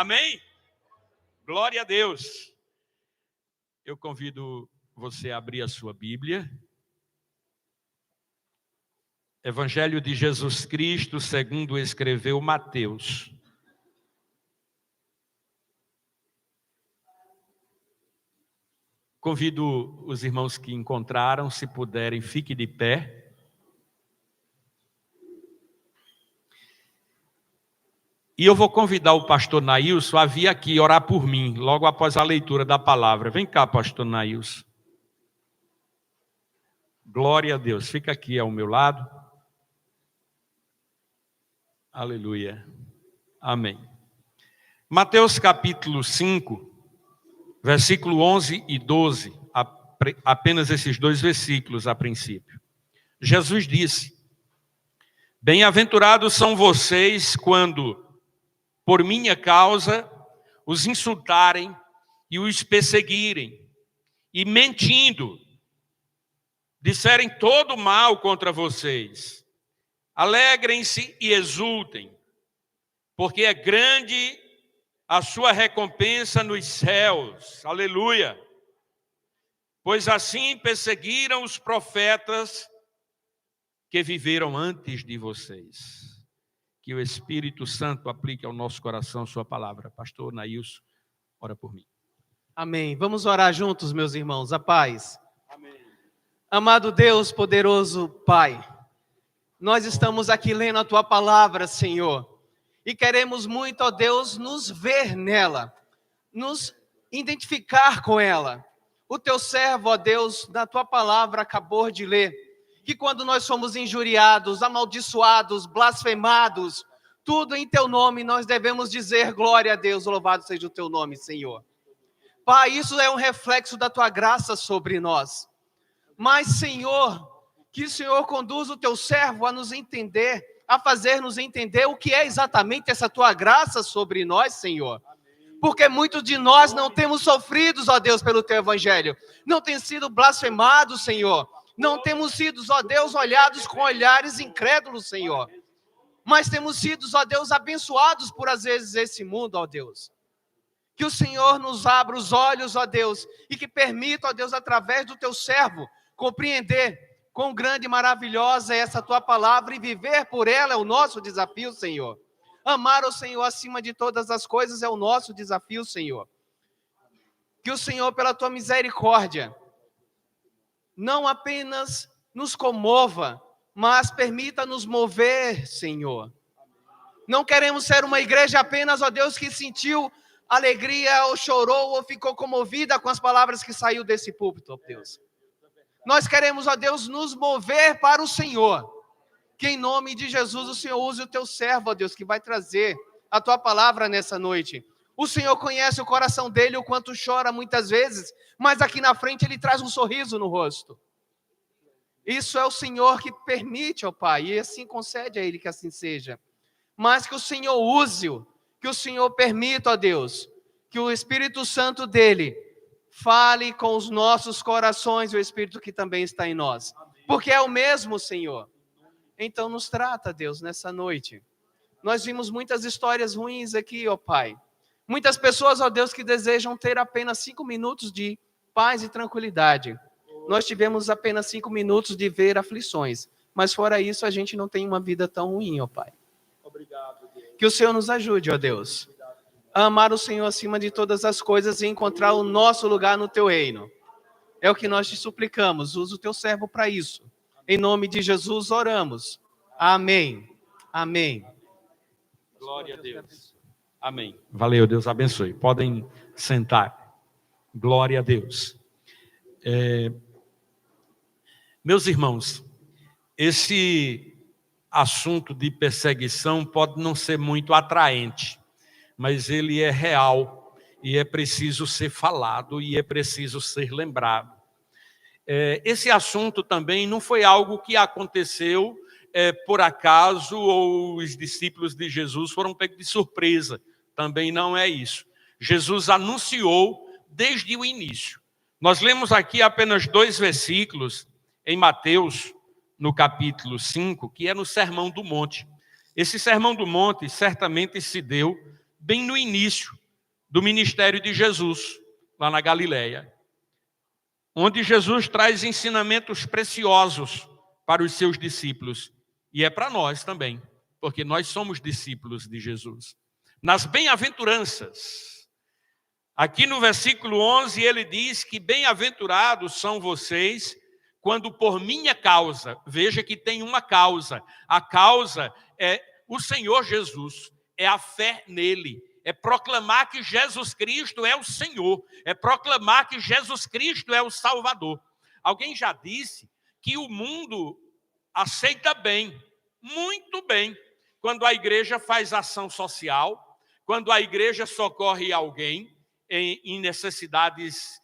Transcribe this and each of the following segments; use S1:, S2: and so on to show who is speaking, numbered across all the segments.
S1: Amém? Glória a Deus. Eu convido você a abrir a sua Bíblia. Evangelho de Jesus Cristo, segundo escreveu Mateus. Convido os irmãos que encontraram, se puderem, fiquem de pé. E eu vou convidar o pastor Nailson a vir aqui orar por mim, logo após a leitura da palavra. Vem cá, pastor Nailson. Glória a Deus. Fica aqui ao meu lado. Aleluia. Amém. Mateus capítulo 5, versículo 11 e 12. Apenas esses dois versículos a princípio. Jesus disse: Bem-aventurados são vocês quando, por minha causa, os insultarem e os perseguirem, e mentindo, disserem todo mal contra vocês. Alegrem-se e exultem, porque é grande a sua recompensa nos céus. Aleluia! Pois assim perseguiram os profetas que viveram antes de vocês. Que o Espírito Santo aplique ao nosso coração sua palavra. Pastor Nailson, ora por mim.
S2: Amém. Vamos orar juntos, meus irmãos. A paz.
S1: Amém.
S2: Amado Deus, poderoso Pai, nós estamos aqui lendo a Tua palavra, Senhor, e queremos muito, ó Deus, nos ver nela, nos identificar com ela. O Teu servo, ó Deus, na Tua palavra acabou de ler que quando nós somos injuriados, amaldiçoados, blasfemados, tudo em Teu nome, nós devemos dizer glória a Deus, louvado seja o Teu nome, Senhor. Pai, isso é um reflexo da Tua graça sobre nós. Mas, Senhor, que o Senhor conduza o Teu servo a nos entender, a fazer-nos entender o que é exatamente essa Tua graça sobre nós, Senhor. Porque muitos de nós não temos sofrido, ó Deus, pelo Teu Evangelho. Não tem sido blasfemados, Senhor. Não temos sido, ó Deus, olhados com olhares incrédulos, Senhor. Mas temos sido, ó Deus, abençoados por, às vezes, esse mundo, ó Deus. Que o Senhor nos abra os olhos, ó Deus, e que permita, ó Deus, através do Teu servo, compreender quão grande e maravilhosa é essa Tua palavra e viver por ela é o nosso desafio, Senhor. Amar o Senhor acima de todas as coisas é o nosso desafio, Senhor. Que o Senhor, pela Tua misericórdia, não apenas nos comova, mas permita-nos mover, Senhor. Não queremos ser uma igreja apenas, ó Deus, que sentiu alegria, ou chorou, ou ficou comovida com as palavras que saiu desse púlpito, ó Deus. Nós queremos, ó Deus, nos mover para o Senhor. Que em nome de Jesus o Senhor use o Teu servo, ó Deus, que vai trazer a Tua palavra nessa noite. O Senhor conhece o coração dele, o quanto chora muitas vezes, mas aqui na frente ele traz um sorriso no rosto. Isso é o Senhor que permite, ó Pai, e assim concede a ele que assim seja. Mas que o Senhor use-o, que o Senhor permita, ó Deus, que o Espírito Santo dele fale com os nossos corações, o Espírito que também está em nós. Porque é o mesmo, Senhor. Então nos trata, Deus, nessa noite. Nós vimos muitas histórias ruins aqui, ó Pai. Muitas pessoas, ó Deus, que desejam ter apenas 5 minutos de paz e tranquilidade. Nós tivemos apenas 5 minutos de ver aflições. Mas fora isso, a gente não tem uma vida tão ruim, ó Pai.
S1: Obrigado, Deus.
S2: Que o Senhor nos ajude, ó Deus, a amar o Senhor acima de todas as coisas e encontrar o nosso lugar no Teu reino. É o que nós te suplicamos. Usa o Teu servo para isso. Em nome de Jesus oramos. Amém. Amém.
S1: Glória a Deus. Amém. Valeu, Deus abençoe. Podem sentar. Glória a Deus. Meus irmãos, esse assunto de perseguição pode não ser muito atraente, mas ele é real e é preciso ser falado e é preciso ser lembrado. Esse assunto também não foi algo que aconteceu por acaso ou os discípulos de Jesus foram pegos de surpresa. Também não é isso. Jesus anunciou desde o início. Nós lemos aqui apenas 2 versículos em Mateus, no capítulo 5, que é no Sermão do Monte. Esse Sermão do Monte certamente se deu bem no início do ministério de Jesus, lá na Galileia, onde Jesus traz ensinamentos preciosos para os seus discípulos, e é para nós também, porque nós somos discípulos de Jesus. Nas bem-aventuranças, aqui no versículo 11, ele diz que bem-aventurados são vocês quando por minha causa, veja que tem uma causa, a causa é o Senhor Jesus, é a fé nele, é proclamar que Jesus Cristo é o Senhor, é proclamar que Jesus Cristo é o Salvador. Alguém já disse que o mundo aceita bem, muito bem, quando a igreja faz ação social, quando a igreja socorre alguém em necessidades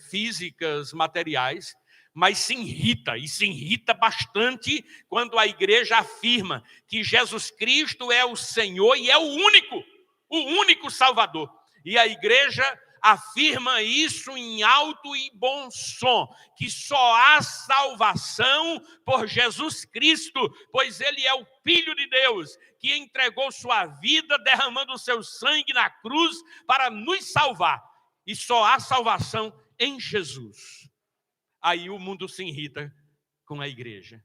S1: físicas, materiais, mas se irrita, e se irrita bastante quando a igreja afirma que Jesus Cristo é o Senhor e é o único Salvador. E a igreja afirma isso em alto e bom som, que só há salvação por Jesus Cristo, pois ele é o Filho de Deus, que entregou sua vida derramando o seu sangue na cruz para nos salvar. E só há salvação em Jesus. Aí o mundo se irrita com a igreja.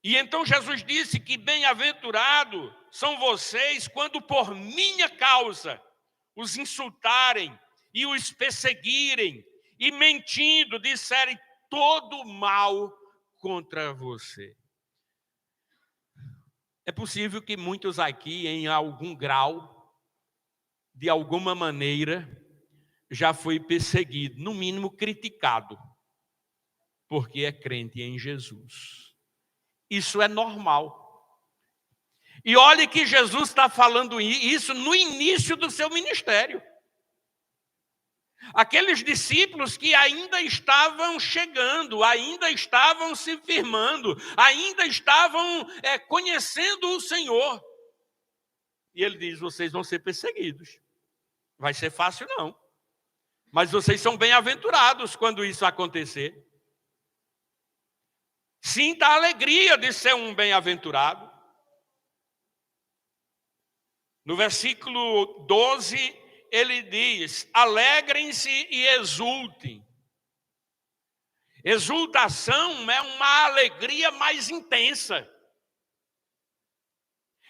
S1: E então Jesus disse que bem-aventurado são vocês quando por minha causa os insultarem e os perseguirem e mentindo disserem todo mal contra você. É possível que muitos aqui, em algum grau, de alguma maneira, já foi perseguido, no mínimo criticado, porque é crente em Jesus. Isso é normal. E olhe que Jesus está falando isso no início do seu ministério. Aqueles discípulos que ainda estavam chegando, ainda estavam se firmando, ainda estavam conhecendo o Senhor. E ele diz, vocês vão ser perseguidos. Vai ser fácil não. Mas vocês são bem-aventurados quando isso acontecer. Sinta a alegria de ser um bem-aventurado. No versículo 12, ele diz, alegrem-se e exultem. Exultação é uma alegria mais intensa.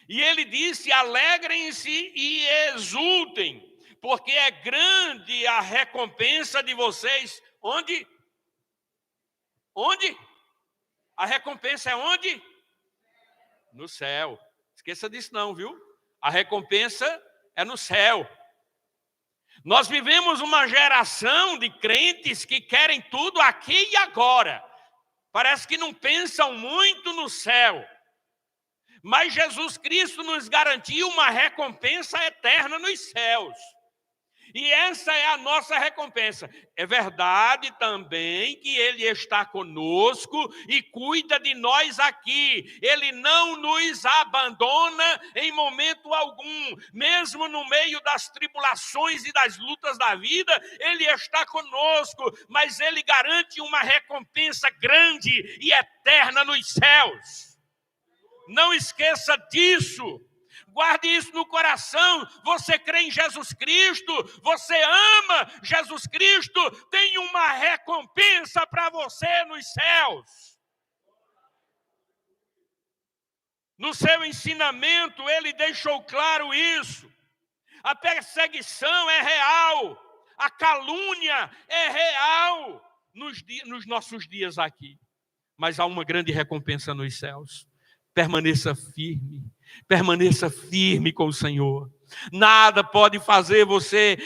S1: E ele disse, alegrem-se e exultem, porque é grande a recompensa de vocês. Onde? Onde? A recompensa é onde? No céu. Esqueça disso não, viu? A recompensa é no céu. Nós vivemos uma geração de crentes que querem tudo aqui e agora. Parece que não pensam muito no céu. Mas Jesus Cristo nos garantiu uma recompensa eterna nos céus. E essa é a nossa recompensa. É verdade também que Ele está conosco e cuida de nós aqui. Ele não nos abandona em momento algum. Mesmo no meio das tribulações e das lutas da vida, Ele está conosco. Mas Ele garante uma recompensa grande e eterna nos céus. Não esqueça disso. Guarde isso no coração. Você crê em Jesus Cristo, você ama Jesus Cristo, tem uma recompensa para você nos céus. No seu ensinamento, ele deixou claro isso. A perseguição é real, a calúnia é real nos nossos dias aqui. Mas há uma grande recompensa nos céus. Permaneça firme com o Senhor. Nada pode fazer você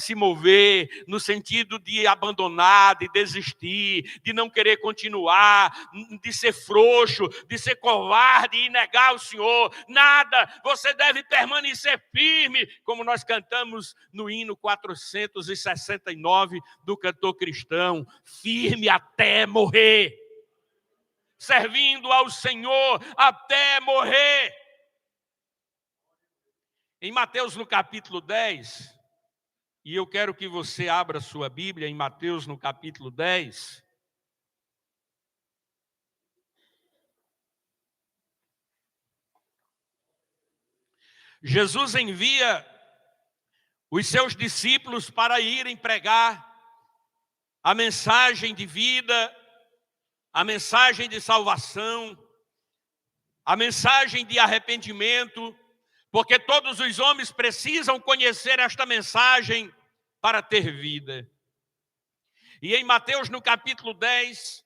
S1: se mover no sentido de abandonar, de desistir, de não querer continuar, de ser frouxo, de ser covarde e negar o Senhor. Nada, você deve permanecer firme, como nós cantamos no hino 469 do cantor cristão, firme até morrer. Servindo ao Senhor até morrer. Em Mateus no capítulo 10, e eu quero que você abra sua Bíblia em Mateus no capítulo 10. Jesus envia os seus discípulos para irem pregar a mensagem de vida, a mensagem de salvação, a mensagem de arrependimento, porque todos os homens precisam conhecer esta mensagem para ter vida. E em Mateus, no capítulo 10,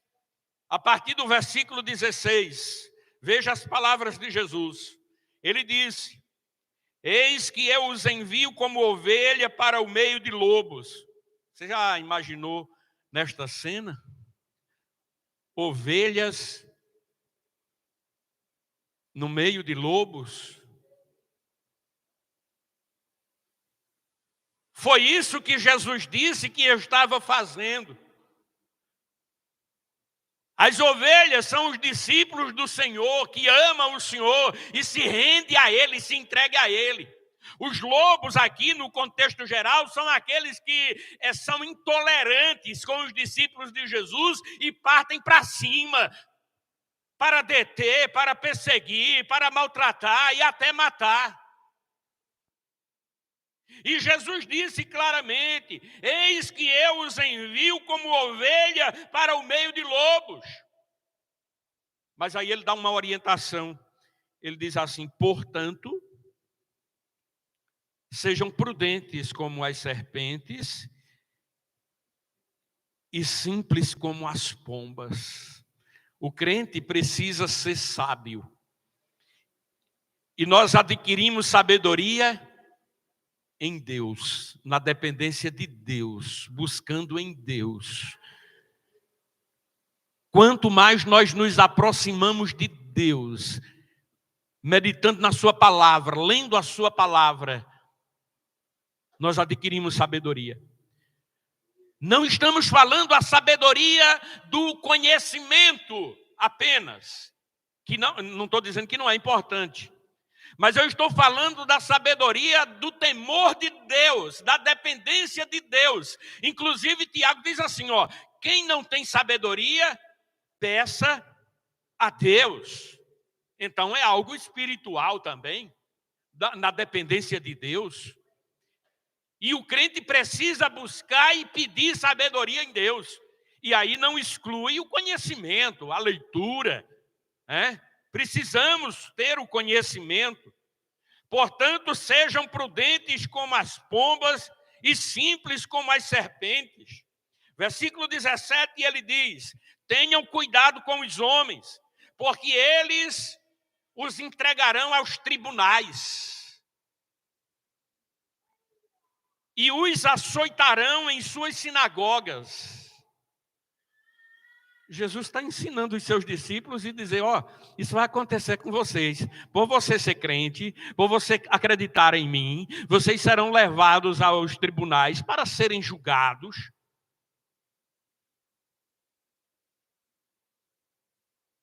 S1: a partir do versículo 16, veja as palavras de Jesus. Ele disse: eis que eu os envio como ovelha para o meio de lobos. Você já imaginou nesta cena? Ovelhas no meio de lobos? Foi isso que Jesus disse que estava fazendo. As ovelhas são os discípulos do Senhor, que amam o Senhor e se rende a Ele, se entregue a Ele. Os lobos aqui, no contexto geral, são aqueles que são intolerantes com os discípulos de Jesus e partem para cima, para deter, para perseguir, para maltratar e até matar. E Jesus disse claramente: eis que eu os envio como ovelha para o meio de lobos. Mas aí ele dá uma orientação. Ele diz assim: portanto, sejam prudentes como as serpentes e simples como as pombas. O crente precisa ser sábio. E nós adquirimos sabedoria em Deus, na dependência de Deus, buscando em Deus. Quanto mais nós nos aproximamos de Deus, meditando na sua palavra, lendo a sua palavra, nós adquirimos sabedoria. Não estamos falando a sabedoria do conhecimento apenas, que não estou dizendo que não é importante. Mas eu estou falando da sabedoria do temor de Deus, da dependência de Deus. Inclusive, Tiago diz assim, quem não tem sabedoria, peça a Deus. Então, é algo espiritual também, na dependência de Deus. E o crente precisa buscar e pedir sabedoria em Deus. E aí não exclui o conhecimento, a leitura, né? Precisamos ter o conhecimento. Portanto, sejam prudentes como as pombas e simples como as serpentes. Versículo 17, ele diz: tenham cuidado com os homens, porque eles os entregarão aos tribunais e os açoitarão em suas sinagogas. Jesus está ensinando os seus discípulos e dizer, isso vai acontecer com vocês. Por você ser crente, por você acreditar em mim, vocês serão levados aos tribunais para serem julgados.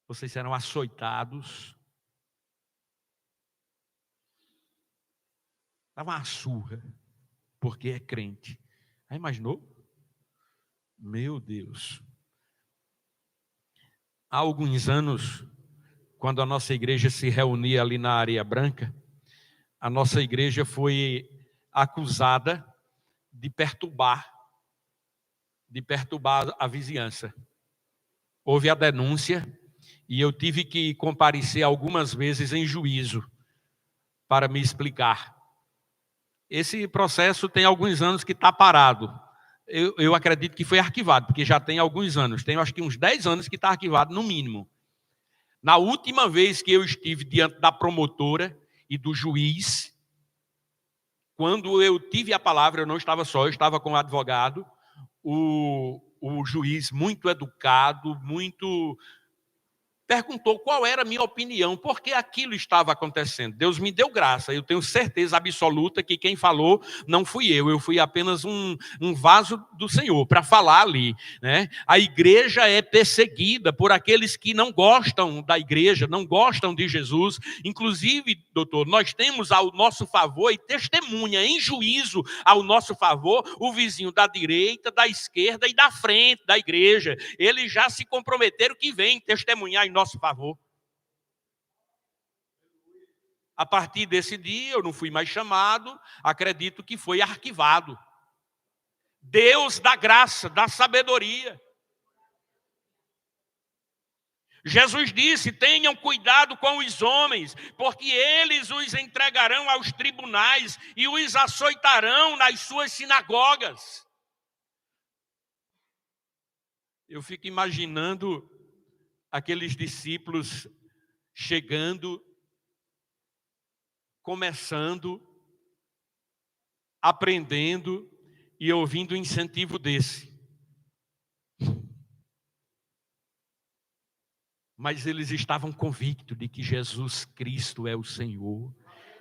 S1: Vocês serão açoitados. Dá uma surra, porque é crente. Já imaginou? Meu Deus. Há alguns anos, quando a nossa igreja se reunia ali na Areia Branca, a nossa igreja foi acusada de perturbar a vizinhança. Houve a denúncia e eu tive que comparecer algumas vezes em juízo para me explicar. Esse processo tem alguns anos que está parado. Eu acredito que foi arquivado, porque já tem alguns anos. Tem acho que uns 10 anos que está arquivado, no mínimo. Na última vez que eu estive diante da promotora e do juiz, quando eu tive a palavra, eu não estava só, eu estava com o advogado, o juiz muito educado, perguntou qual era a minha opinião, por que aquilo estava acontecendo. Deus me deu graça, eu tenho certeza absoluta que quem falou não fui eu fui apenas um vaso do Senhor para falar ali, né? A igreja é perseguida por aqueles que não gostam da igreja, não gostam de Jesus. Inclusive, doutor, nós temos ao nosso favor e testemunha em juízo ao nosso favor o vizinho da direita, da esquerda e da frente da igreja. Eles já se comprometeram que vêm testemunhar em nosso favor. A partir desse dia, eu não fui mais chamado, acredito que foi arquivado. Deus da graça, da sabedoria. Jesus disse: tenham cuidado com os homens, porque eles os entregarão aos tribunais e os açoitarão nas suas sinagogas. Eu fico imaginando aqueles discípulos chegando, começando, aprendendo e ouvindo um incentivo desse. Mas eles estavam convictos de que Jesus Cristo é o Senhor,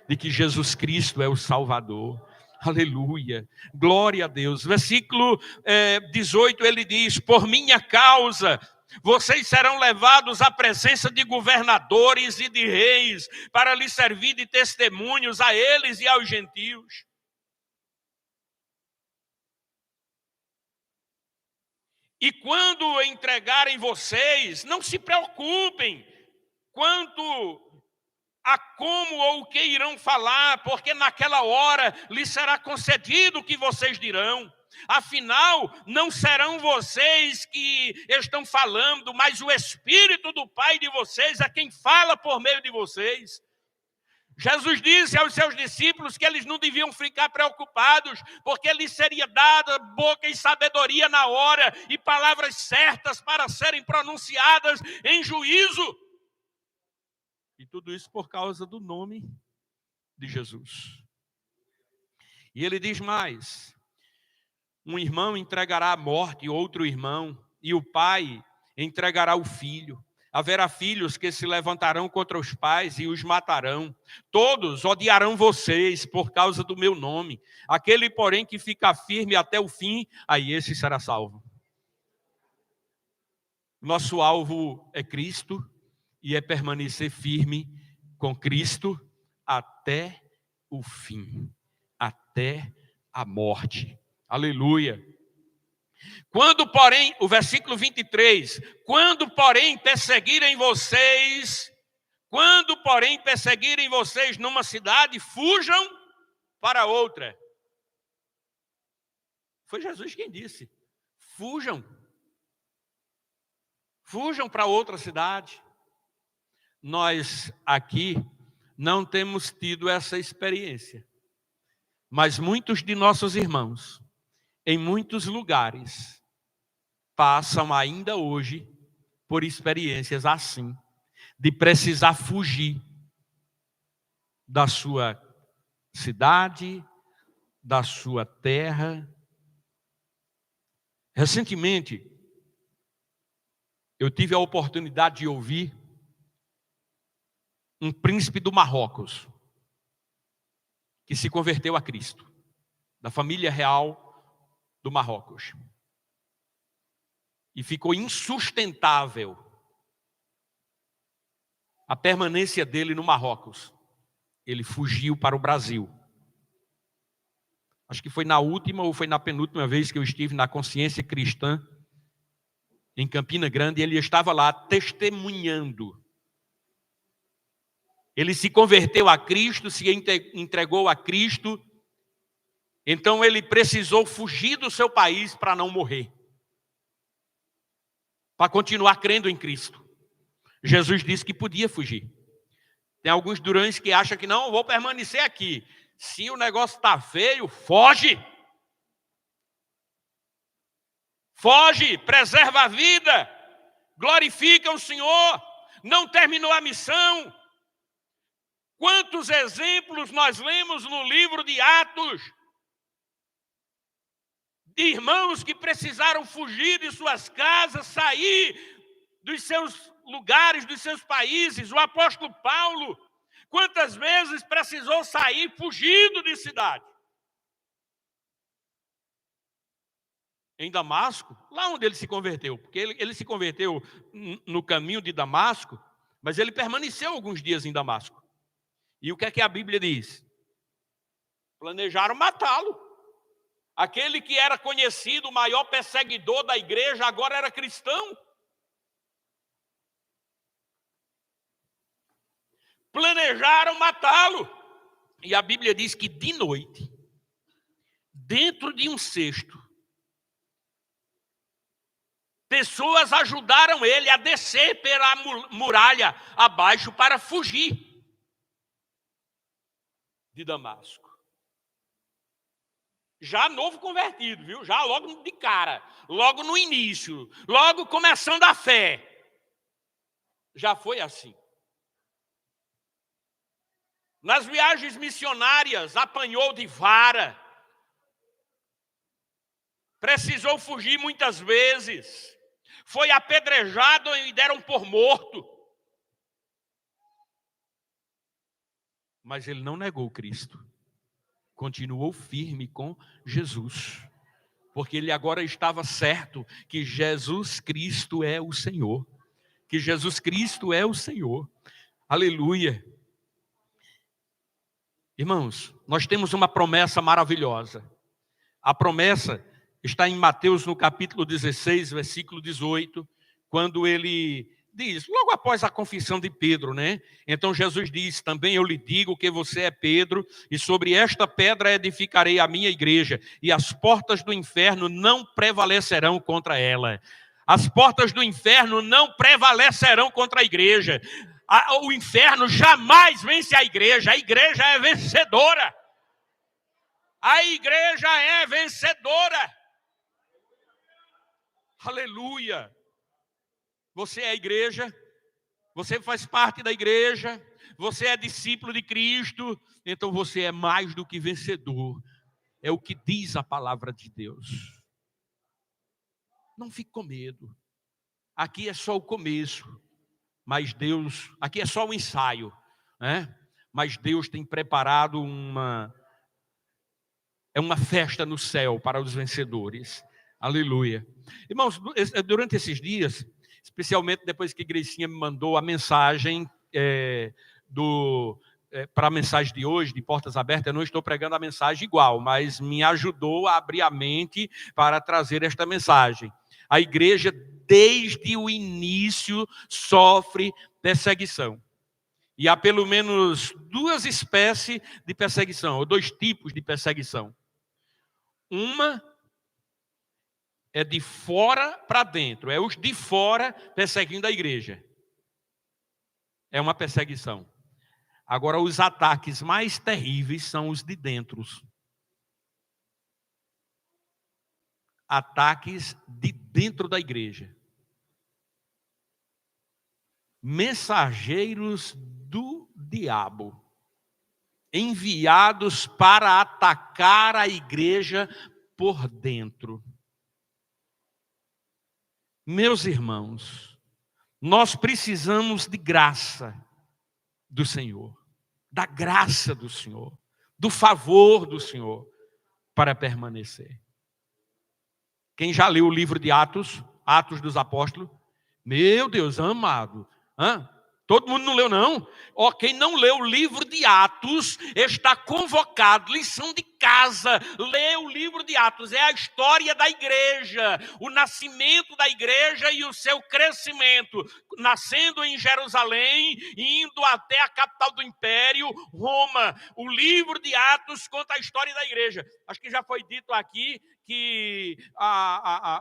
S1: de que Jesus Cristo é o Salvador. Aleluia, glória a Deus. Versículo 18, ele diz: por minha causa vocês serão levados à presença de governadores e de reis, para lhes servir de testemunhos a eles e aos gentios. E quando entregarem vocês, não se preocupem quanto a como ou o que irão falar, porque naquela hora lhes será concedido o que vocês dirão. Afinal, não serão vocês que estão falando, mas o Espírito do Pai de vocês é quem fala por meio de vocês. Jesus disse aos seus discípulos que eles não deviam ficar preocupados, porque lhes seria dada boca e sabedoria na hora, e palavras certas para serem pronunciadas em juízo. E tudo isso por causa do nome de Jesus. E ele diz mais: um irmão entregará à morte outro irmão, e o pai entregará o filho. Haverá filhos que se levantarão contra os pais e os matarão. Todos odiarão vocês por causa do meu nome. Aquele, porém, que ficar firme até o fim, aí esse será salvo. Nosso alvo é Cristo e é permanecer firme com Cristo até o fim, até a morte. Aleluia. Quando, porém, o versículo 23, quando, porém, perseguirem vocês numa cidade, fujam para outra. Foi Jesus quem disse: fujam para outra cidade. Nós aqui não temos tido essa experiência, mas muitos de nossos irmãos, em muitos lugares, passam ainda hoje por experiências assim, de precisar fugir da sua cidade, da sua terra. Recentemente, eu tive a oportunidade de ouvir um príncipe do Marrocos, que se converteu a Cristo, da família real do Marrocos. E ficou insustentável a permanência dele no Marrocos. Ele fugiu para o Brasil. Acho que foi na última ou foi na penúltima vez que eu estive na Consciência Cristã, em Campina Grande, e ele estava lá testemunhando. Ele se converteu a Cristo, se entregou a Cristo, então ele precisou fugir do seu país para não morrer, para continuar crendo em Cristo. Jesus disse que podia fugir. Tem alguns durões que acham que não, vou permanecer aqui. Se o negócio está feio, foge. Foge, preserva a vida, glorifica o Senhor, não terminou a missão. Quantos exemplos nós lemos no livro de Atos, de irmãos que precisaram fugir de suas casas, sair dos seus lugares, dos seus países. O apóstolo Paulo, quantas vezes precisou sair fugindo de cidade? Em Damasco, lá onde ele se converteu, porque ele se converteu no caminho de Damasco, mas ele permaneceu alguns dias em Damasco. E o que é que a Bíblia diz? Planejaram matá-lo. Aquele que era conhecido, o maior perseguidor da igreja, agora era cristão. planejaram matá-lo. E a Bíblia diz que de noite, dentro de um cesto, pessoas ajudaram ele a descer pela muralha abaixo para fugir de Damasco. Já novo convertido, viu? Já logo de cara, logo no início, logo começando a fé. Já foi assim. Nas viagens missionárias, apanhou de vara. Precisou fugir muitas vezes. Foi apedrejado e deram por morto. Mas ele não negou Cristo. Continuou firme com Jesus. Porque ele agora estava certo que Jesus Cristo é o Senhor. Que Jesus Cristo é o Senhor. Aleluia. Irmãos, nós temos uma promessa maravilhosa. A promessa está em Mateus, no capítulo 16, versículo 18, quando ele diz, logo após a confissão de Pedro, né? Então Jesus diz, também eu lhe digo que você é Pedro, e sobre esta pedra edificarei a minha igreja, e as portas do inferno não prevalecerão contra ela. As portas do inferno não prevalecerão contra a igreja. O inferno jamais vence a igreja é vencedora. A igreja é vencedora. Aleluia. Você é a igreja, você faz parte da igreja, você é discípulo de Cristo, então você é mais do que vencedor. É o que diz a palavra de Deus. Não fique com medo. Aqui é só o começo, mas Deus, aqui é só o ensaio, né? Mas Deus tem preparado uma festa no céu para os vencedores. Aleluia. Irmãos, durante esses dias, especialmente depois que a Greicinha me mandou a mensagem para a mensagem de hoje, de Portas Abertas, eu não estou pregando a mensagem igual, mas me ajudou a abrir a mente para trazer esta mensagem. A igreja, desde o início, sofre perseguição. E há pelo menos duas espécies de perseguição, ou dois tipos de perseguição. Uma é de fora para dentro, é os de fora perseguindo a igreja. É uma perseguição. Agora, os ataques mais terríveis são os de dentro. Ataques de dentro da igreja. Mensageiros do diabo, enviados para atacar a igreja por dentro. Meus irmãos, nós precisamos de graça do Senhor, da graça do Senhor, do favor do Senhor para permanecer. Quem já leu o livro de Atos, Atos dos Apóstolos? Meu Deus, amado. Todo mundo não leu, não? Quem não leu o livro de Atos está convocado, lição de casa, lê o livro de Atos. É a história da igreja, o nascimento da igreja e o seu crescimento. Nascendo em Jerusalém, indo até a capital do império, Roma. O livro de Atos conta a história da igreja. Acho que já foi dito aqui que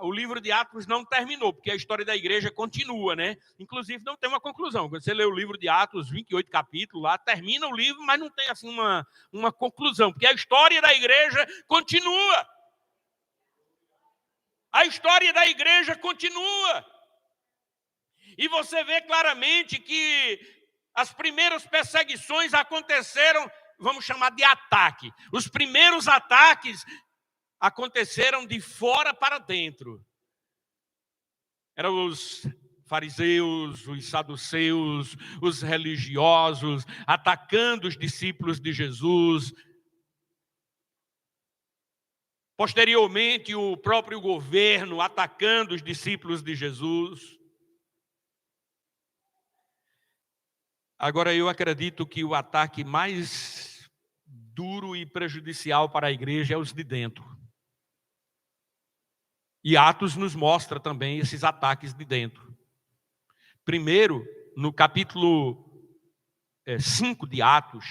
S1: o livro de Atos não terminou, porque a história da igreja continua, né? Inclusive não tem uma conclusão. Quando você lê o livro de Atos, 28 capítulos lá, termina o livro, mas não tem assim uma conclusão, porque a história da igreja continua. A história da igreja continua. E você vê claramente que as primeiras perseguições aconteceram, vamos chamar de ataque. Os primeiros ataques aconteceram de fora para dentro. Eram os fariseus, os saduceus, os religiosos, atacando os discípulos de Jesus. Posteriormente, o próprio governo atacando os discípulos de Jesus. Agora, eu acredito que o ataque mais duro e prejudicial para a igreja é os de dentro. E Atos nos mostra também esses ataques de dentro. Primeiro, no capítulo 5 de Atos,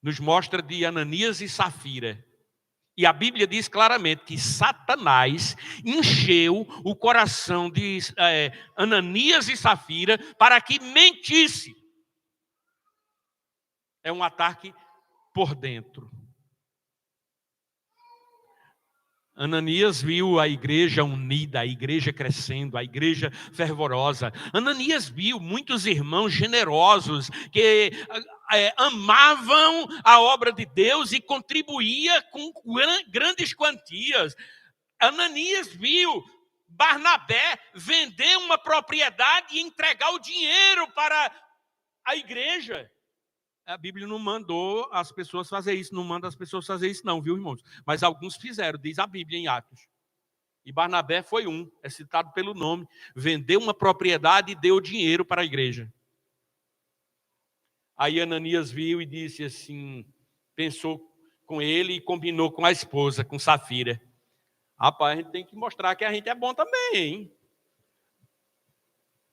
S1: nos mostra de Ananias e Safira. E a Bíblia diz claramente que Satanás encheu o coração de Ananias e Safira para que mentisse. É um ataque por dentro. Ananias viu a igreja unida, a igreja crescendo, a igreja fervorosa. Ananias viu muitos irmãos generosos que amavam a obra de Deus e contribuía com grandes quantias. Ananias viu Barnabé vender uma propriedade e entregar o dinheiro para a igreja. A Bíblia não mandou as pessoas fazer isso, não manda as pessoas fazer isso não, viu, irmãos? Mas alguns fizeram, diz a Bíblia em Atos. E Barnabé foi um, é citado pelo nome. Vendeu uma propriedade e deu dinheiro para a igreja. Aí Ananias viu e disse assim, pensou com ele e combinou com a esposa, com Safira. Rapaz, a gente tem que mostrar que a gente é bom também, hein?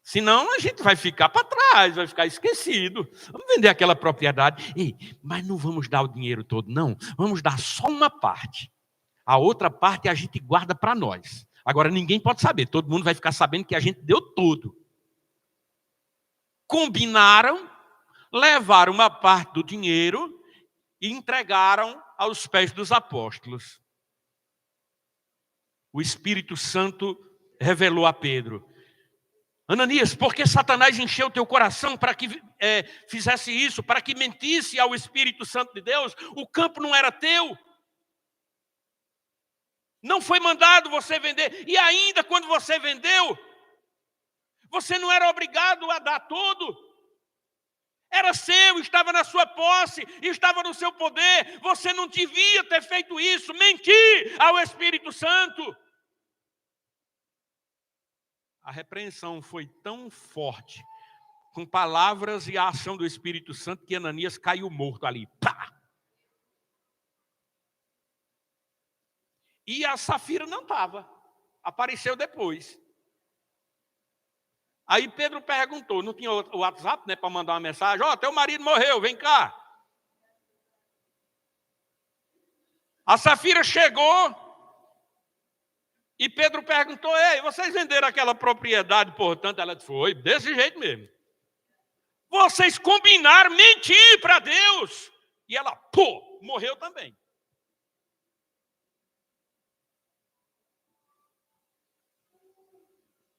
S1: Senão a gente vai ficar para trás, vai ficar esquecido. Vamos vender aquela propriedade. Ei, mas não vamos dar o dinheiro todo, não. Vamos dar só uma parte. A outra parte a gente guarda para nós. Agora ninguém pode saber, todo mundo vai ficar sabendo que a gente deu tudo. Combinaram, levaram uma parte do dinheiro e entregaram aos pés dos apóstolos. O Espírito Santo revelou a Pedro: Ananias, por que Satanás encheu teu coração para que fizesse isso, para que mentisse ao Espírito Santo de Deus? O campo não era teu. Não foi mandado você vender. E ainda quando você vendeu, você não era obrigado a dar tudo. Era seu, estava na sua posse, estava no seu poder. Você não devia ter feito isso, mentir ao Espírito Santo. A repreensão foi tão forte, com palavras e a ação do Espírito Santo, que Ananias caiu morto ali. Pá! E a Safira não estava. Apareceu depois. Aí Pedro perguntou, não tinha o WhatsApp, né, para mandar uma mensagem: ó, teu marido morreu, vem cá. A Safira chegou e Pedro perguntou: ei, vocês venderam aquela propriedade, portanto? Ela disse: foi, desse jeito mesmo. Vocês combinaram mentir para Deus. E ela, morreu também.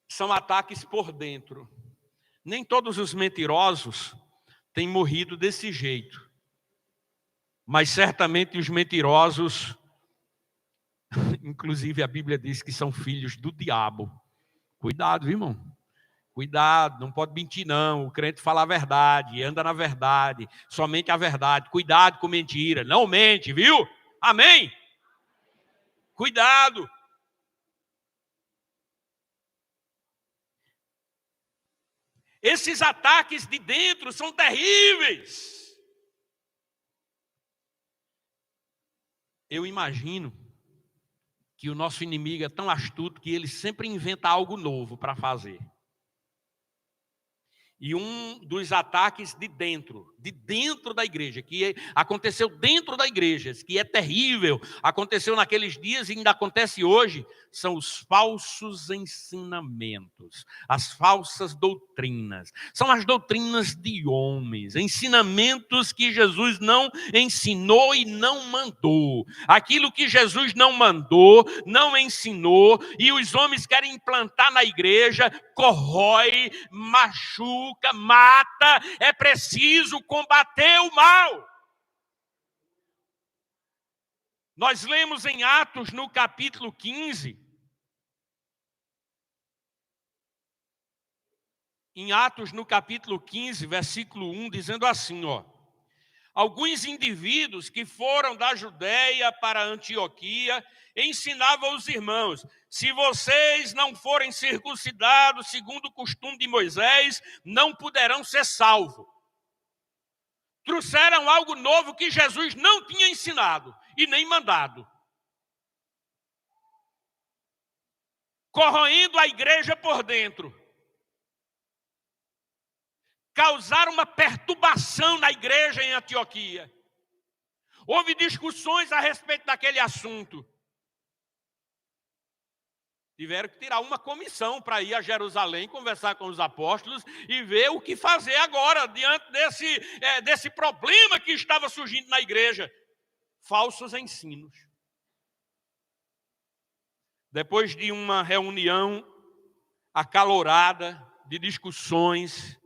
S1: São ataques por dentro. Nem todos os mentirosos têm morrido desse jeito. Mas certamente os mentirosos, inclusive a Bíblia diz que são filhos do diabo. Cuidado, viu, irmão? Cuidado, não pode mentir não. O crente fala a verdade, anda na verdade, somente a verdade. Cuidado com mentira, não mente, viu? Amém? Cuidado. Esses ataques de dentro são terríveis. Eu imagino que o nosso inimigo é tão astuto que ele sempre inventa algo novo para fazer. E um dos ataques de dentro da igreja, que aconteceu dentro da igreja, que é terrível, aconteceu naqueles dias e ainda acontece hoje, são os falsos ensinamentos, as falsas doutrinas. São as doutrinas de homens, ensinamentos que Jesus não ensinou e não mandou. Aquilo que Jesus não mandou, não ensinou, e os homens querem implantar na igreja, corrói, machuca, mata. É preciso combater o mal. Nós lemos em Atos, no capítulo 15, versículo 1, dizendo assim, ó: alguns indivíduos que foram da Judeia para Antioquia ensinavam os irmãos: se vocês não forem circuncidados segundo o costume de Moisés, não poderão ser salvos. Trouxeram algo novo que Jesus não tinha ensinado e nem mandado, corroendo a igreja por dentro. causaram uma perturbação na igreja em Antioquia. Houve discussões a respeito daquele assunto. Tiveram que tirar uma comissão para ir a Jerusalém, conversar com os apóstolos e ver o que fazer agora, diante desse problema que estava surgindo na igreja. Falsos ensinos. Depois de uma reunião acalorada, de discussões,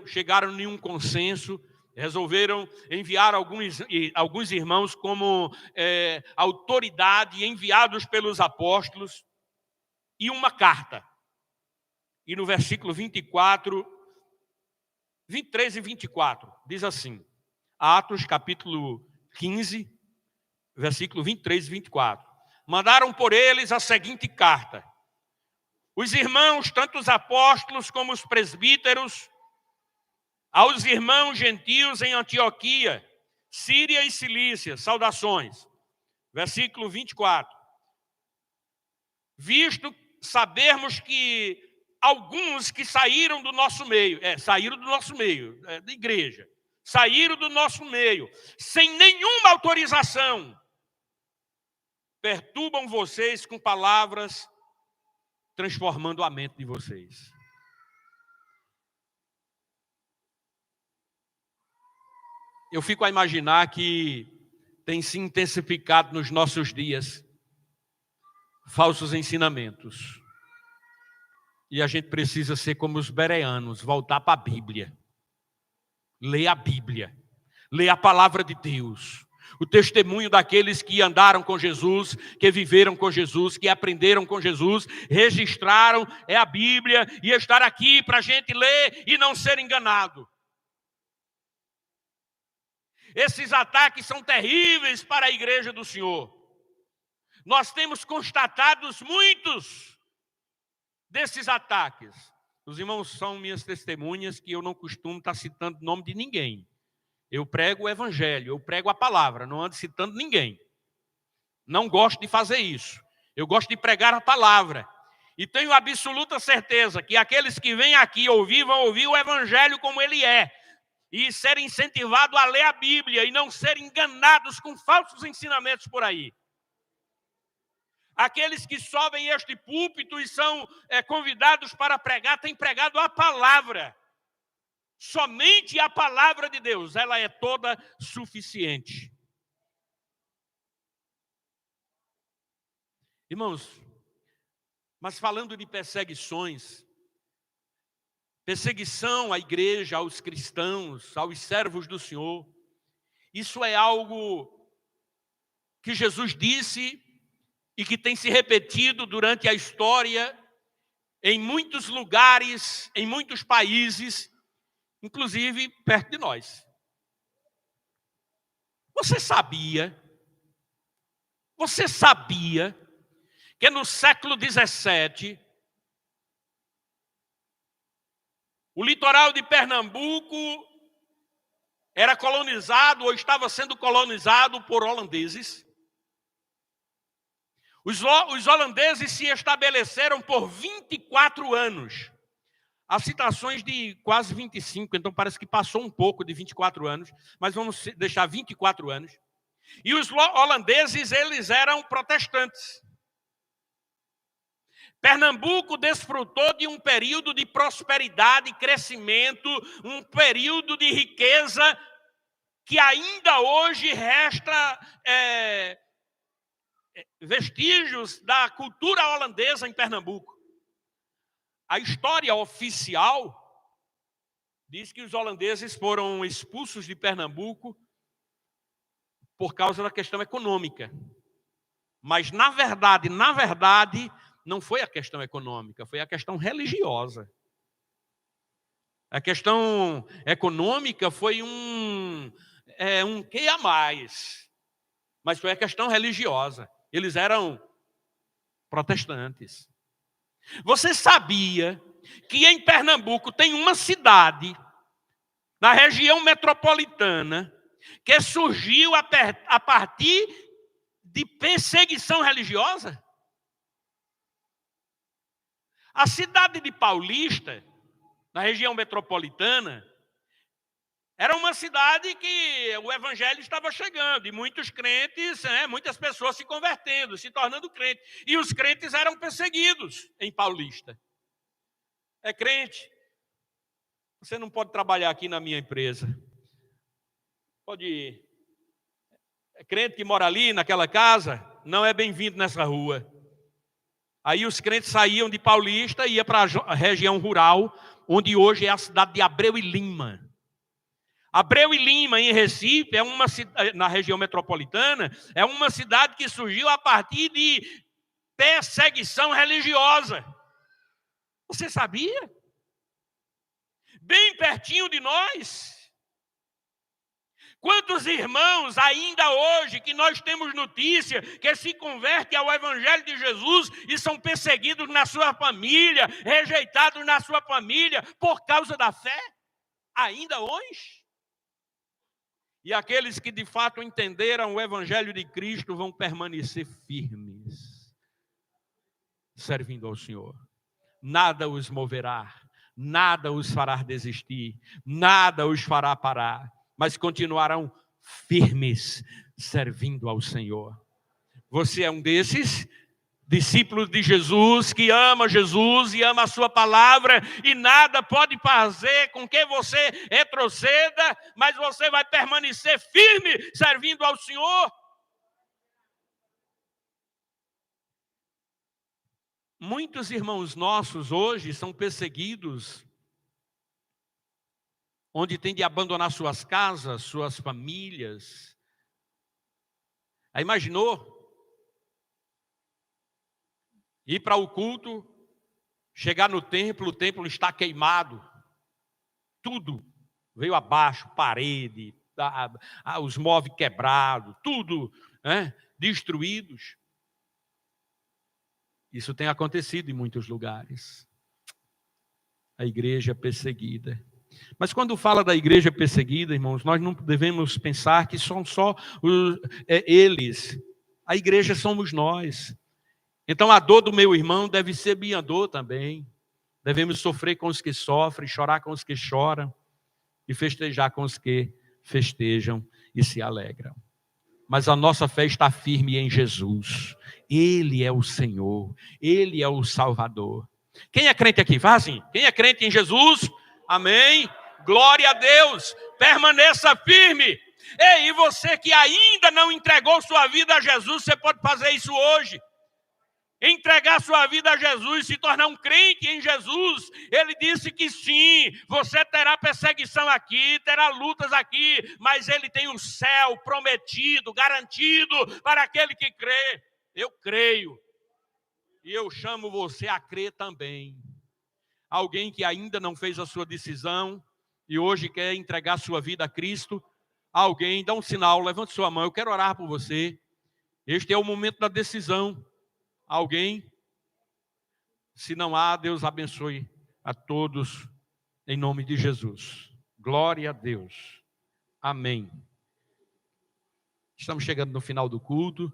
S1: chegaram em um consenso, resolveram enviar alguns irmãos como autoridade, enviados pelos apóstolos, e uma carta. E no versículo 23 e 24, diz assim, Atos capítulo 15, versículo 23 e 24. Mandaram por eles a seguinte carta: os irmãos, tanto os apóstolos como os presbíteros, aos irmãos gentios em Antioquia, Síria e Cilícia, saudações. Versículo 24. Visto sabermos que alguns que saíram do nosso meio, da igreja, saíram do nosso meio, sem nenhuma autorização, perturbam vocês com palavras, transformando a mente de vocês. Eu fico a imaginar que tem se intensificado nos nossos dias falsos ensinamentos. E a gente precisa ser como os bereanos, voltar para a Bíblia. Ler a Bíblia. Ler a palavra de Deus. O testemunho daqueles que andaram com Jesus, que viveram com Jesus, que aprenderam com Jesus, registraram, é a Bíblia, e estar aqui para a gente ler e não ser enganado. Esses ataques são terríveis para a igreja do Senhor. Nós temos constatado muitos desses ataques. Os irmãos são minhas testemunhas que eu não costumo estar citando o nome de ninguém. Eu prego o evangelho, eu prego a palavra, não ando citando ninguém. Não gosto de fazer isso. Eu gosto de pregar a palavra. E tenho absoluta certeza que aqueles que vêm aqui ouvir, vão ouvir o evangelho como ele é. E serem incentivados a ler a Bíblia e não serem enganados com falsos ensinamentos por aí. Aqueles que sobem este púlpito e são convidados para pregar, têm pregado a palavra. Somente a palavra de Deus, ela é toda suficiente. Irmãos, mas falando de perseguições, perseguição à igreja, aos cristãos, aos servos do Senhor, isso é algo que Jesus disse e que tem se repetido durante a história em muitos lugares, em muitos países, inclusive perto de nós. Você sabia que no século XVII, o litoral de Pernambuco era colonizado ou estava sendo colonizado por holandeses? Os holandeses se estabeleceram por 24 anos. Há citações de quase 25, então parece que passou um pouco de 24 anos, mas vamos deixar 24 anos. E os holandeses, eles eram protestantes. Pernambuco desfrutou de um período de prosperidade, crescimento, um período de riqueza que ainda hoje resta vestígios da cultura holandesa em Pernambuco. A história oficial diz que os holandeses foram expulsos de Pernambuco por causa da questão econômica. Mas, na verdade, não foi a questão econômica, foi a questão religiosa. A questão econômica foi um quê a mais, mas foi a questão religiosa. Eles eram protestantes. Você sabia que em Pernambuco tem uma cidade, na região metropolitana, que surgiu a partir de perseguição religiosa? A cidade de Paulista, na região metropolitana, era uma cidade que o evangelho estava chegando, e muitos crentes, muitas pessoas se convertendo, se tornando crentes. E os crentes eram perseguidos em Paulista. É crente, você não pode trabalhar aqui na minha empresa. Pode ir. É crente que mora ali naquela casa, não é bem-vindo nessa rua. Aí os crentes saíam de Paulista e iam para a região rural, onde hoje é a cidade de Abreu e Lima. Abreu e Lima, em Recife, na região metropolitana, é uma cidade que surgiu a partir de perseguição religiosa. Você sabia? Bem pertinho de nós. Quantos irmãos ainda hoje que nós temos notícia que se convertem ao Evangelho de Jesus e são perseguidos na sua família, rejeitados na sua família por causa da fé? Ainda hoje? E aqueles que de fato entenderam o Evangelho de Cristo vão permanecer firmes, servindo ao Senhor. Nada os moverá, nada os fará desistir, nada os fará parar, mas continuarão firmes, servindo ao Senhor. Você é um desses discípulos de Jesus, que ama Jesus e ama a sua palavra, e nada pode fazer com que você retroceda, mas você vai permanecer firme, servindo ao Senhor. Muitos irmãos nossos hoje são perseguidos, onde tem de abandonar suas casas, suas famílias. Aí imaginou? Ir para o culto, chegar no templo, o templo está queimado. Tudo veio abaixo, parede, os móveis quebrados, tudo destruídos. Isso tem acontecido em muitos lugares. A igreja perseguida. Mas quando fala da igreja perseguida, irmãos, nós não devemos pensar que são só eles. A igreja somos nós. Então a dor do meu irmão deve ser minha dor também. Devemos sofrer com os que sofrem, chorar com os que choram e festejar com os que festejam e se alegram. Mas a nossa fé está firme em Jesus. Ele é o Senhor, Ele é o Salvador. Quem é crente aqui? Faz assim. Quem é crente em Jesus? Amém. Glória a Deus. Permaneça firme. Ei, e você que ainda não entregou sua vida a Jesus, você pode fazer isso hoje. Entregar sua vida a Jesus, se tornar um crente em Jesus. Ele disse que sim, você terá perseguição aqui, terá lutas aqui, mas Ele tem o céu prometido, garantido para aquele que crê. Eu creio. E eu chamo você a crer também. Alguém que ainda não fez a sua decisão e hoje quer entregar sua vida a Cristo, alguém, dá um sinal, levante sua mão, eu quero orar por você. Este é o momento da decisão. Alguém? Se não há, Deus abençoe a todos, em nome de Jesus. Glória a Deus. Amém. Estamos chegando no final do culto.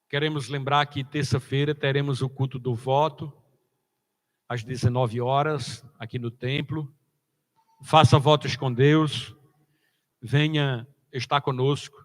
S1: Queremos lembrar que terça-feira teremos o culto do voto, às 19 horas, aqui no templo. Faça votos com Deus. Venha estar conosco.